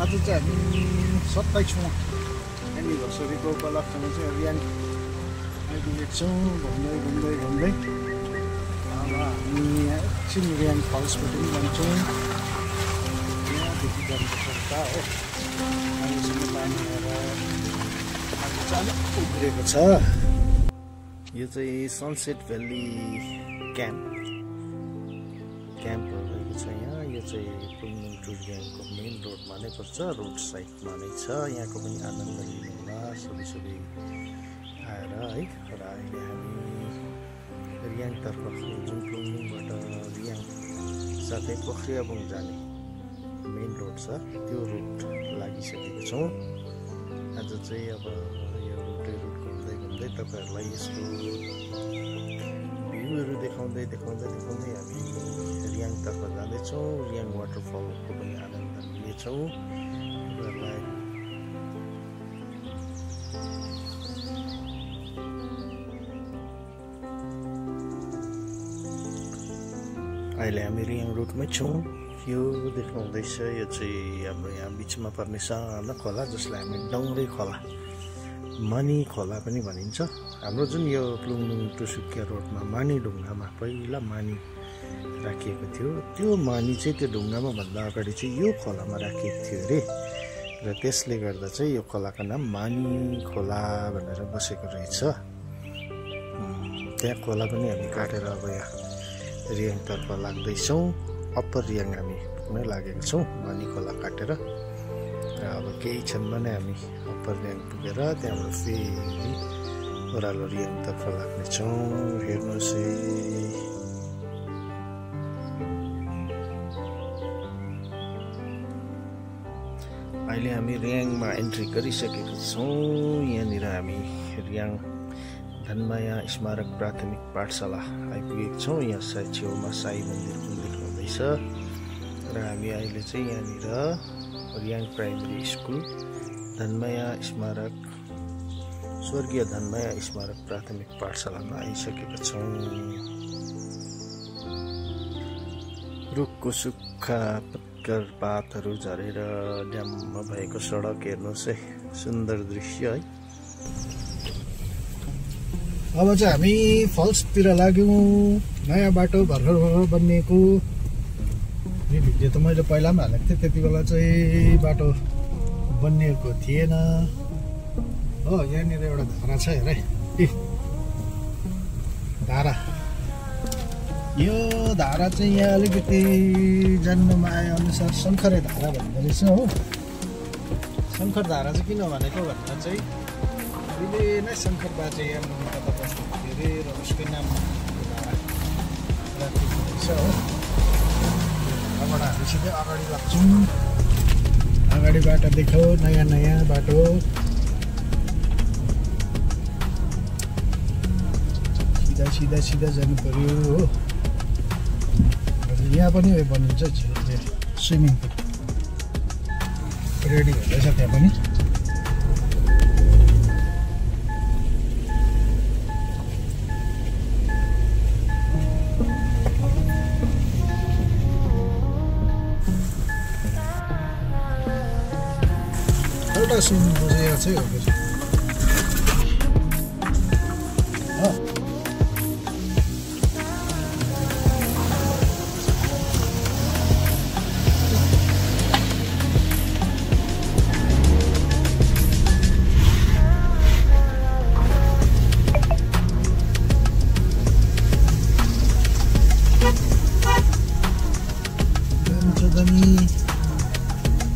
आज चाहिँ हामी 27औं एनिभर्सरीको उपलक्ष्यमा चाहिँ रियाङ आइपुगेको छौँ। घुम्दै घुम्दै घुम्दै अब हामी एकछिन रियाङ फल्सपट्टि पनि जान्छौँ। यहाँदेखि जानुपर्छ हो। अहिलेसम्म पानी आएर आज चाहिँ अलिक उब्रेको छ। यो चाहिँ सनसेट भ्याली क्याम्पहरू रहेको छ यहाँ। यो चाहिँ पुङमुङ टु रियाङको मेन रोडमा नै पर्छ, रोड साइडमा नै छ। यहाँको पनि आनन्द लिनुहोला सबै आएर है। र अहिले हामी रियाङतर्फ जुन पुङमुङबाट रियाङ साथै पोखरियाबुङ जाने मेन रोड छ त्यो रुट लागिसकेको छौँ। आज चाहिँ अब यो रुट घुम्दै घुम्दै तपाईँहरूलाई यसको भ्यूहरू देखाउँदै हामी रियाङतर्फ जाँदैछौँ। रियाङ वाटरफलको पनि आनन्द लिनेछौँ। अहिले हामी रियाङ रुटमै छौँ। यो देख्नुहुँदैछ यो चाहिँ हाम्रो यहाँ बिचमा पर्ने सानो खोला जसलाई हामी डङ्ग्रे खोला, मानी खोला पनि भनिन्छ। हाम्रो जुन यो पुङमुङ टु सुकिया रोडमा मानी ढुङ्गामा पहिला मानी राखिएको थियो, त्यो मानी चाहिँ त्यो ढुङ्गामा भन्दा अगाडि चाहिँ यो खोलामा राखिएको थियो अरे। र त्यसले गर्दा चाहिँ यो खोलाको नाम मानी खोला भनेर बसेको रहेछ। त्यहाँ खोला पनि हामी काटेर अब यहाँ रियाङतर्फ लाग्दैछौँ। अप्पर रियाङ हामी पुग्नै लागेको छौँ मानी खोला काटेर। र अब केही क्षणमा नै हामी अप्पर रियाङ पुगेर त्यहाँबाट फेरि ओह्रालो रियाङतर्फ लाग्नेछौँ। हेर्नुहोस् है, अहिले हामी रियाङमा एन्ट्री गरिसकेको छौँ। यहाँनिर हामी रियाङ धनमाया स्मारक प्राथमिक पाठशाला आइपुगेको छौँ। यहाँ छेउमा साई मन्दिर पनि देख्नुहुँदैछ। र हामी अहिले चाहिँ यहाँनिर रियाङ प्राइमेरी स्कुल धनमाया स्मारक स्वर्गीय धनमाया स्मारक प्राथमिक पाठशालामा आइसकेका छौँ। रुखको सुक्खा पत्कर पातहरू झरेर ड्याममा भएको सडक हेर्नुहोस् है, सुन्दर दृश्य है। अब चाहिँ हामी फल्सतिर लाग्यौँ। नयाँ बाटो भर्खर बनिएको। यो भिडियो त मैले पहिला पनि हालेको थिएँ, त्यति बेला चाहिँ बाटो बनिएको थिएन हो। यहाँनिर एउटा धारा छ हेर है, धारा। यो धारा चाहिँ यहाँ अलिकति जान्नुमा आए अनुसार शङ्खरे धारा भन्दो रहेछ हो। शङ्कर धारा चाहिँ किन भनेको भन्दा चाहिँ अहिले नै शङ्कर बाजे यहाँ कता बस्नु अरे र उसकै नाम राखेको रहेछ हो। यहाँबाट हामी सिधै अगाडि लाग्छौँ। अगाडि बाटो देख्यो, नयाँ बाटो। सिधा जानु पर्यो हो। यहाँ पनि उयो बनिन्छ, स्विमिङ पुल रेडी हुँदैछ त्यहाँ पनि। एउटा स्विमिङ पुल यहाँ चाहिँ हो।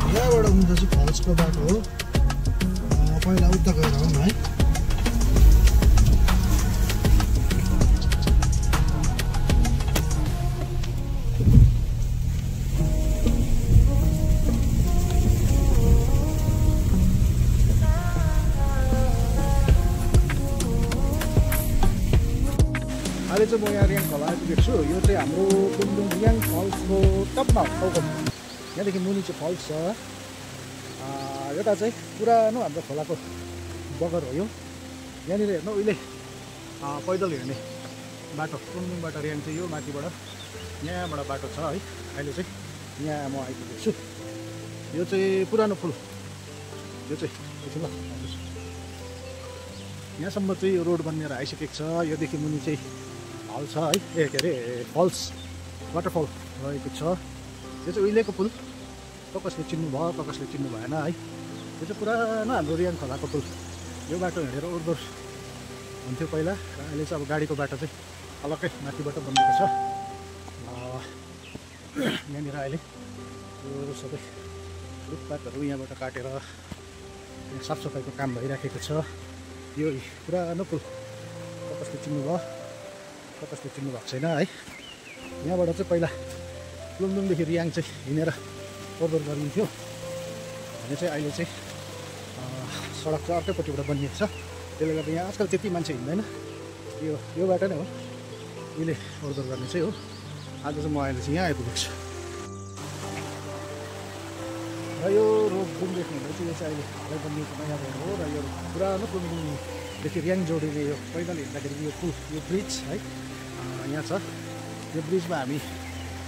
यहाँबाट उम्दा चाहिँ फल्सको बाटो हो। पहिला उता गएर आउँ है। अहिले चाहिँ म यहाँ रियाङ खोला आइपुगेको छु। यो चाहिँ हाम्रो पुङमुङ रियाङ फल्सको टपमा टाउको। यहाँदेखि मुनि चाहिँ फल्स छ। यता चाहिँ पुरानो हाम्रो खोलाको बगर हो यो। यहाँनिर हेर्नु उहिले पैदल हिँड्ने बाटो पुङमुङबाट रियाङ चाहिँ यो माथिबाट यहाँबाट बाटो छ है। अहिले चाहिँ यहाँ म आइपुगेको छु। यो चाहिँ पुरानो पुल, यो चाहिँ ल यहाँसम्म चाहिँ यो रोड बनिएर आइसकेको छ। योदेखि मुनि चाहिँ हल छ है, के अरे फल्स, वाटरफल रहेको छ। यो चाहिँ उहिलेको पुल, कसले चिन्नु भयो कसले चिन्नु भएन है। यो चाहिँ पुरानो हाम्रो रियाङ खोलाको पुल। यो बाटो हिँडेर ओहोर हुन्थ्यो पहिला, र अहिले चाहिँ अब गाडीको बाटो चाहिँ अलग्गै माथिबाट बनिएको छ। यहाँनिर अहिले यो सबै रुखपातहरू यहाँबाट काटेर साफसफाइको काम भइराखेको छ। यो पुरानो पुल, कसले चिन्नु भयो कसले चिन्नु भएको छैन है। यहाँबाट चाहिँ पहिला लुङदुङदेखि रियाङ चाहिँ हिँडेर ओहोर गरिन्थ्यो भने चाहिँ अहिले चाहिँ सडक चाहिँ अर्कैपट्टिबाट बनिएको छ। त्यसले गर्दा यहाँ आजकल त्यति मान्छे हिँड्दैन। यो बाटो नै हो उहिले ओहोर गर्ने चाहिँ हो। आज चाहिँ म अहिले चाहिँ यहाँ आइपुगेको छु र यो रोड जुन देख्नुहुन्छ चाहिँ यो चाहिँ अहिले हालै बनिएको नयाँ रोड हो। र यो पुरानो लुङदुङदेखि रियाङ जोडिने यो पैदल हिँड्दाखेरि यो पुल, यो ब्रिज है यहाँ छ। यो ब्रिजमा हामी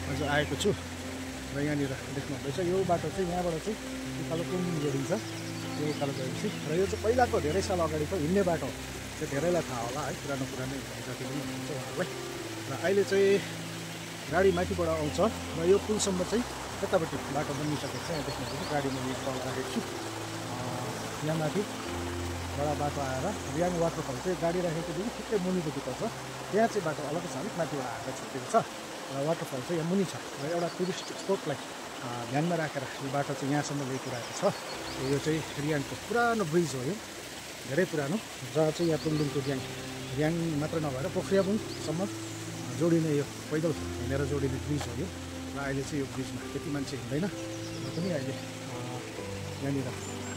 आज आएको छु र यहाँनिर देख्नुहुँदैछ यो बाटो चाहिँ यहाँबाट चाहिँ उकालो कुमुदिनी जोडिन्छ। यो उकालो गएपछि र यो चाहिँ पहिलाको धेरै साल अगाडिको हिँड्ने बाटो हो। त्यो धेरैलाई थाहा होला है, पुरानो जति पनि हुन्छ उहाँहरूलाई। र अहिले चाहिँ गाडी माथिबाट आउँछ र यो पुलसम्म चाहिँ यतापट्टि बाटो बनिसकेको छ। यहाँ देख्नुहुन्छ गाडी मैले तल राखेको छु। यहाँ माथिबाट बाटो आएर रियाङ वाटरफल चाहिँ गाडी राखेको देखि ठिकै मुनिपट्टि पर्छ। त्यहाँ चाहिँ बाटो अलग्गै छ, अलिक माथिबाट आएर छुट्टिएको छ र वाटरफल चाहिँ यहाँ मुनि छ। र एउटा टुरिस्ट स्पोटलाई ध्यानमा राखेर यो बाटो चाहिँ यहाँसम्म ल्याइपुऱ्याएको छ। यो चाहिँ रियाङको पुरानो ब्रिज हो। यो धेरै पुरानो, जहाँ चाहिँ यहाँ तुङदुङको रियाङ मात्र नभएर पोखरियाबुङसम्म जोडिने यो पैदल हिँडेर जोडिने ब्रिज हो यो। र अहिले चाहिँ यो ब्रिजमा त्यति मान्छे हिँड्दैन र पनि अहिले यहाँनिर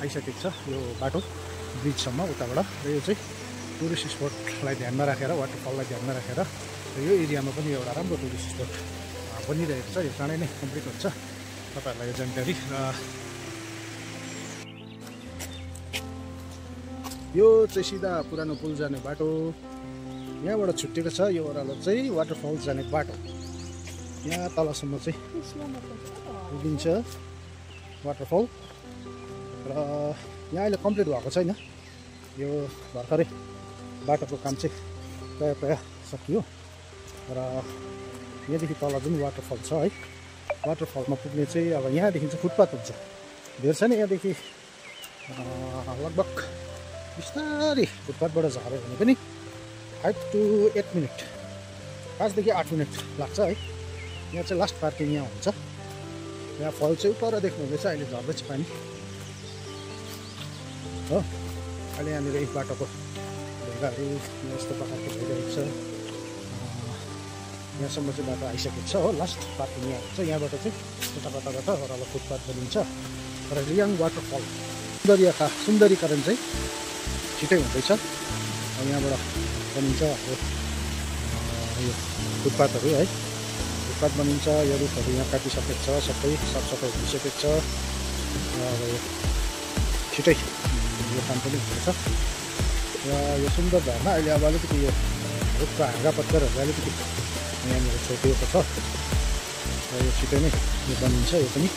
आइसकेको छ यो बाटो ब्रिजसम्म उताबाट। र यो चाहिँ टुरिस्ट स्पोटलाई ध्यानमा राखेर, वाटरफललाई ध्यानमा राखेर र यो एरियामा पनि एउटा राम्रो टुरिस्ट स्पोट बनिरहेको छ। यो चाँडै नै कम्प्लिट हुन्छ। तपाईँहरूलाई यो जानकारी। र यो चाहिँ सिधा पुरानो पुल जाने बाटो यहाँबाट छुट्टिएको छ। यो ओह्रालो चाहिँ वाटरफल जाने बाटो यहाँ तलसम्म चाहिँ पुगिन्छ वाटरफल। र यहाँ अहिले कम्प्लिट भएको छैन, यो भर्खरै बाटोको काम चाहिँ प्रायः सकियो। र यहाँदेखि तल जुन वाटरफल छ है, वाटरफलमा पुग्ने चाहिँ अब यहाँदेखि चाहिँ फुटपाथ हुन्छ। धेर छैन, यहाँदेखि लगभग बिस्तारै फुटपाथबाट झऱ्यो भने पनि 5 to 8 मिनट, 5 देखि 8 मिनट लाग्छ है। यहाँ चाहिँ लास्ट पार्किङ यहाँ हुन्छ। यहाँ फल चाहिँ पर देख्नुहुँदैछ, अहिले झर्दैछ पानी हो। अहिले यहाँनिर एक बाटोको ढुङ्गाहरू यस्तो प्रकारको भइरहेको छ। यहाँसम्म चाहिँ बाटो आइसकेको छ हो। लास्ट पार्किङ यहाँ हुन्छ। यहाँबाट चाहिँ कताबाट ओह्रालो फुटपाथ बनिन्छ। र रियाङ वाटरफल सुन्दरीकरण चाहिँ छिटै हुँदैछ। यहाँबाट बनिन्छ हाम्रो यो फुटपाथहरू है, फुटपाथ बनिन्छ। यो रुखहरू यहाँ काटिसकेको छ, सबै साफसफाइ भइसकेको छ। अब यो छिटै यो काम पनि हुँदैछ। र यो सुन्दर झरना अहिले अब अलिकति यो रुखको हाँगा पत्करहरू अलिकति यहाँनिर छोपिएको छ। र यो छिटै नै यो बनिन्छ। यो पनि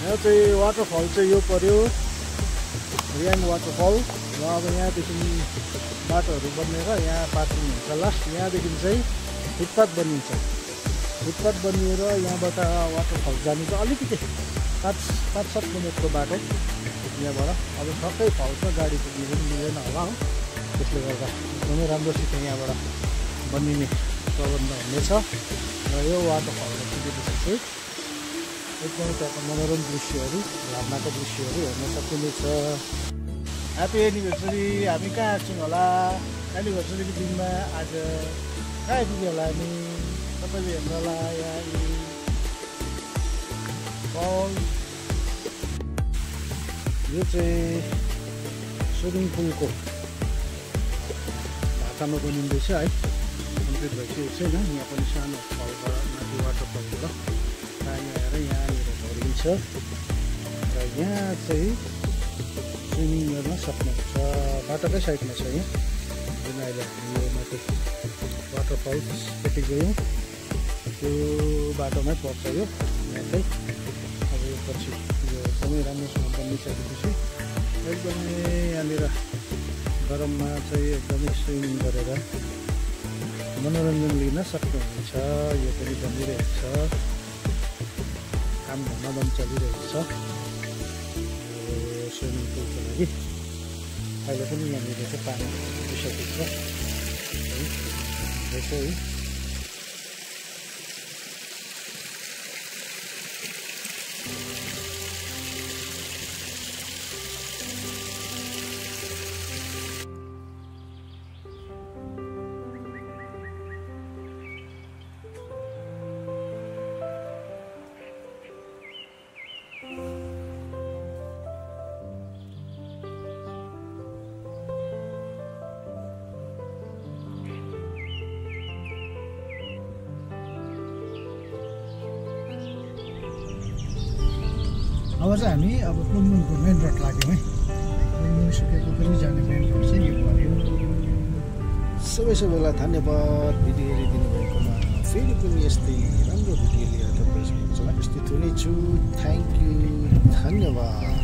यहाँ चाहिँ वाटरफल चाहिँ यो पर्यो, रियाङ वाटरफल। र अब यहाँदेखि बाटोहरू बनेर यहाँ पार्किङ हुन्छ लास्ट। यहाँदेखि चाहिँ फुटपाथ बनिन्छ। फुटपाथ बनिएर यहाँबाट वाटरफल जानु चाहिँ अलिकति 5-7 मिनटको बाटो यहाँबाट। अब सबै फल्छ, गाडी पुग्नु पनि मिलेन होला हो। त्यसले गर्दा एकदमै राम्रोसित यहाँबाट बनिने प्रबन्ध हुनेछ। र यो वाटरफलमा पुगेपछि चाहिँ एकदमै त्यहाँको मनोरम दृश्यहरू, झरनाको दृश्यहरू हेर्न सकिनेछ। Happy anniversary. हामी कहाँ छौँ होला एनिभर्सरीको दिनमा? आज कहाँ आइपुग्यो होला हामी? सबैले हेर्नु होला यहाँ फल। यो चाहिँ स्विमिङ पुलको ढाकामा बनिँदैछ है, कम्प्लिट भइसकेको छैन। यहाँ पनि सानो फलबाट माथि वाटरफलबाट पानी आएर यहाँनिर भरिन्छ। र यहाँ चाहिँ स्विमिङ गर्न सक्नुहुन्छ। बाटोकै साइडमा छ यहाँ, जुन अहिले हामी यो माथि वाटरफलपट्टि गयौँ त्यो बाटोमै पर्छ यो। यहाँ चाहिँ पछि यो एकदमै राम्रोसँग बनिसकेपछि एकदमै यहाँनिर गरममा चाहिँ एकदमै स्विमिङ गरेर मनोरञ्जन लिन सक्नुहुन्छ। यो पनि बनिरहेको छ, काम धन्दा पनि चलिरहेको छ स्विमिङ पुलको लागि। अहिले पनि यहाँनिर चाहिँ पानी उठिसकेको छ है। अब चाहिँ हामी अब कुमुनको मेन रोड लाग्यौँ है। सुकेको पनि जाने मेन रोड चाहिँ यो पर्यो। सबैलाई धन्यवाद भिडियो हेरिदिनु भएकोमा। फेरि पनि यस्तै राम्रो भिडियो लिएर तपाईँसँग उपस्थित हुनेछु। थ्याङ्क यू, धन्यवाद।